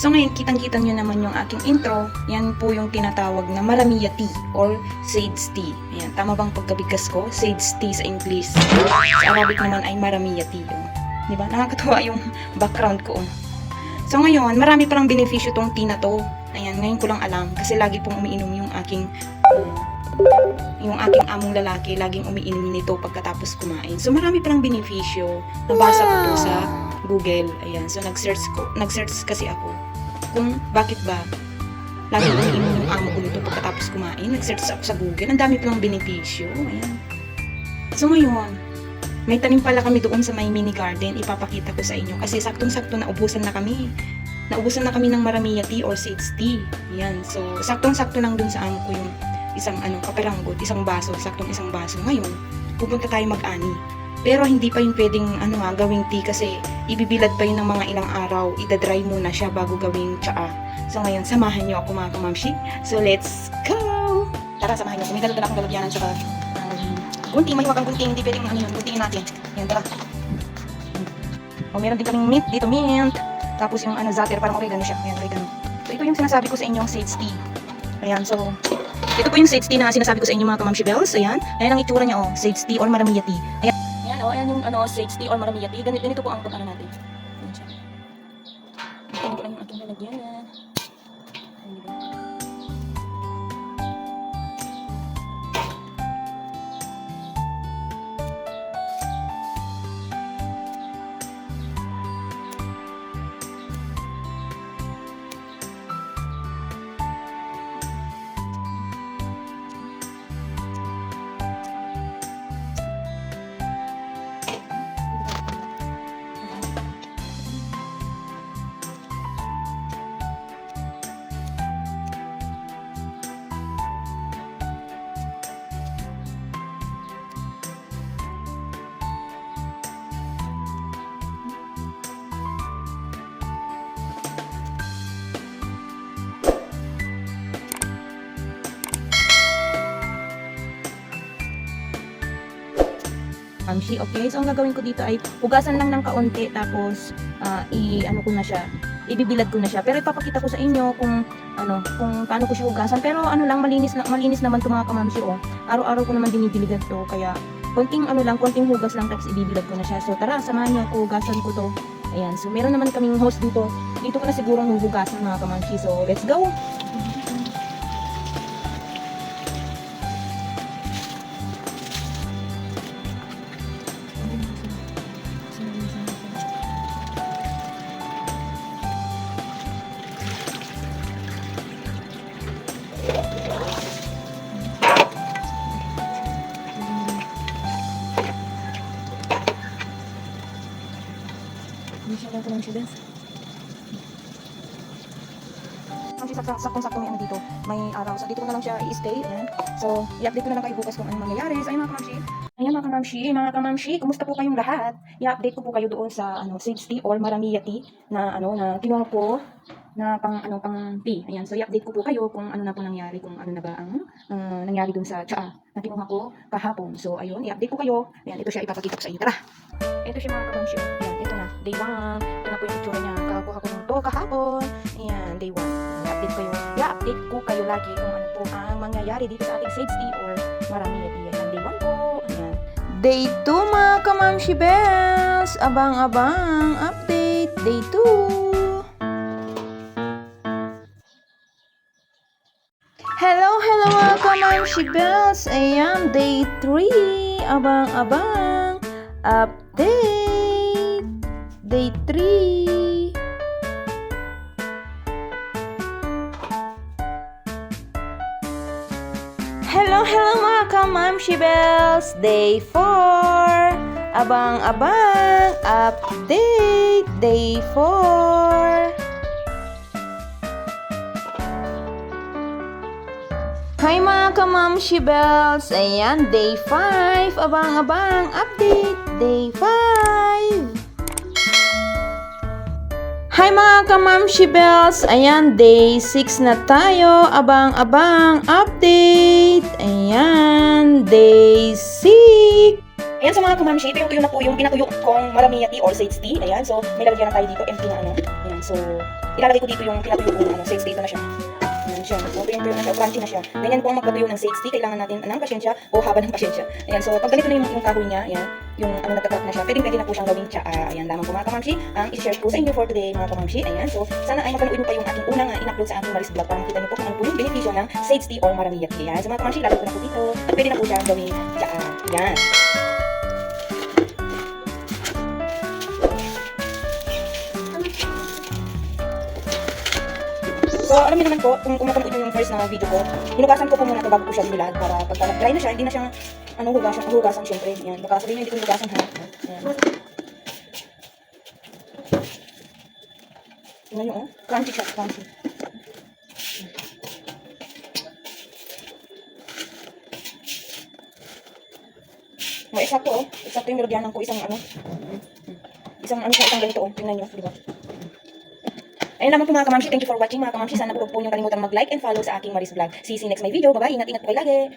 So ngayon, kitang-kita nyo naman yung aking intro. Yan po yung tinatawag na Maramiya tea or sage tea. Ayan, tama bang pagkabigkas ko? Sage tea sa English. Sa Arabic naman ay Maramiya tea. Diba? Nakakatuwa yung background ko. So ngayon, marami parang benepisyo tong tea na to. Ayan, ngayon ko lang alam kasi lagi pong umiinom yung aking among lalaki, laging umiinom nito pagkatapos kumain. So marami parang benepisyo. Nabasa ko to sa Google. Ayan, so nag-search kasi ako kung bakit ba laging umiinom yung amo ko nito pagkatapos kumain. Nag-search ako sa Google. Ang dami palang benepisyo. Ayan. So ngayon, may tanim pala kami doon sa may mini garden. Ipapakita ko sa inyo kasi saktong-sakto naubusan na kami. Naubusan na kami ng Maramiya tea or sage tea. Ayan. So, saktong-sakto lang dun sa amo ko yung isang kaperanggot, isang baso, saktong isang baso. Ngayon, pupunta tayo mag-ani. Pero hindi pa yun pwedeng gawing tea kasi ibibilad pa yun ng mga ilang araw. Ida-dry muna siya bago gawing tsaa. So ngayon, samahan niyo ako mga kamamshi. So let's go! Tara, samahan niyo ako. May dala akong galagyanan tsaka gunting, may huwag gunting. Hindi pwedeng guntingin natin. Ayan, tara. O, meron din kaming mint dito, mint. Tapos yung zater, parang oregano siya. Ayan, oregano. So ito yung sinasabi ko sa inyong sage tea. Ayan, so ito po yung sage tea na sinasabi ko sa inyo mga kamamshi bells. Ayan, ayan ang itsura niya, sage tea or Maramiya tea. Ayan, ayan yung sage tea or Maramiya tea. Ganito po ang natin. Ayan siya. Ito lang yung aking lalagyanan. Ayan, diba? Okay, so ang gagawin ko dito ay hugasan lang ng kaunti tapos ko na siya, ibibilad ko na siya. Pero ipapakita ko sa inyo kung paano ko siya hugasan. Pero lang, malinis naman to mga kamamshi. Araw-araw ko naman binibiligan to, kaya konting hugas lang tapos ibibilad ko na siya. So tara, samahan niyo ako, hugasan ko to. Ayan, so meron naman kaming host dito. Dito ko na siguro huhugasan mga kamamshi. So let's go! Saktong-sakto may dito, may araw. So dito ko na lang siya i-stay. Ayan. So i-update ko na lang kayo bukas kung anong mangyayari. So ayun mga kamamshi, kumusta po kayong lahat? I-update ko po kayo doon sa sage tea or Maramiya tea na kinuha ko na pang tea. Ayan, so i-update ko po kayo kung ano na po nangyari, kung ano na ba ang nangyari doon sa tsaa na kinuha ko kahapon. So ayun, i-update ko kayo. Ayan, ito siya, ipapakita ko sa inyo. Tara. Ito siya mga kamamshi. Ayan, ito na, day 1. Ito na po yung itsura niya. Kakuha ko nito kahapon. Ayan, day 1. I-update ko kayo lagi kung ano po ang mangyayari dito sa ating sage tea or Maramiya tea. Ayan, day 1 po. Ayan. Day 2 mga kamamshi bells. Abang-abang update. Day 2. Hello mga kamamshi bells. Ayan, day 3. Abang-abang update. Day 3. Hello mga kamamshi bells. Day 4. Abang-abang update. Day 4. Hi mga kamamshi bells. Ayan, day 5. Abang-abang update. Day 5. Hi mga kamamshi bells. Ayan, day 6 na tayo. Abang-abang update. Ayan, day 6. Ayan, so mga kamamshi, tuyo-tuyo na po yung pinatuyo kong maramia tea or sage tea. Ayan, so may lalagyan na tayo dito, empty na ano. Ayan, so ilalagay ko dito yung pinatuyo kong ano, sage tea. Ito na siya. Ayan siya. So tuyo-tuyo na siya, crunchy na siya. Ganyan po ang magpatuyo ng sage tea. Kailangan natin ng pasyensya o haba ng pasyensya. Ayan, so pag ganito na yung kahoy niya, ayan, yung ano nagkakrak na siya, pwede na po siyang gawing tsaa. Ayan, lamang po mga kamamshi, ang i-share ko sa inyo for today mga kamamshi. Ayan, so sana ay mapanood nyo pa yung aking unang in-upload sa aking Maris Vlog para makita nyo po kung ano po yung benepisyo ng sage tea or maramia tea. Ayan, so mga kamamshi, lalagay ko na po dito at pwede na po siyang gawing tsaa. Ayan. So, alam niyo naman po, kung kumapanood nyo yung first na video ko, hinugasan ko po muna ito bago ko siya binilad para pagka nag-dry na siya, hindi na siya, hugasan syempre. Yan, baka sabihin nyo hindi ko hinugasan ha. Yan. Tingnan nyo, oh. Crunchy siya, crunchy. Oh, eksakto, oh. Eksakto yung nilagyanan ko, isang ganito, oh. Tingnan nyo, di ba? Ayun naman po mga kamamshi, thank you for watching mga kamamshi. Sana po nyo kalimutan mag-like and follow sa aking Maris Vlog. See you next my video. Bye-bye, ingat-ingat po kayo lagi.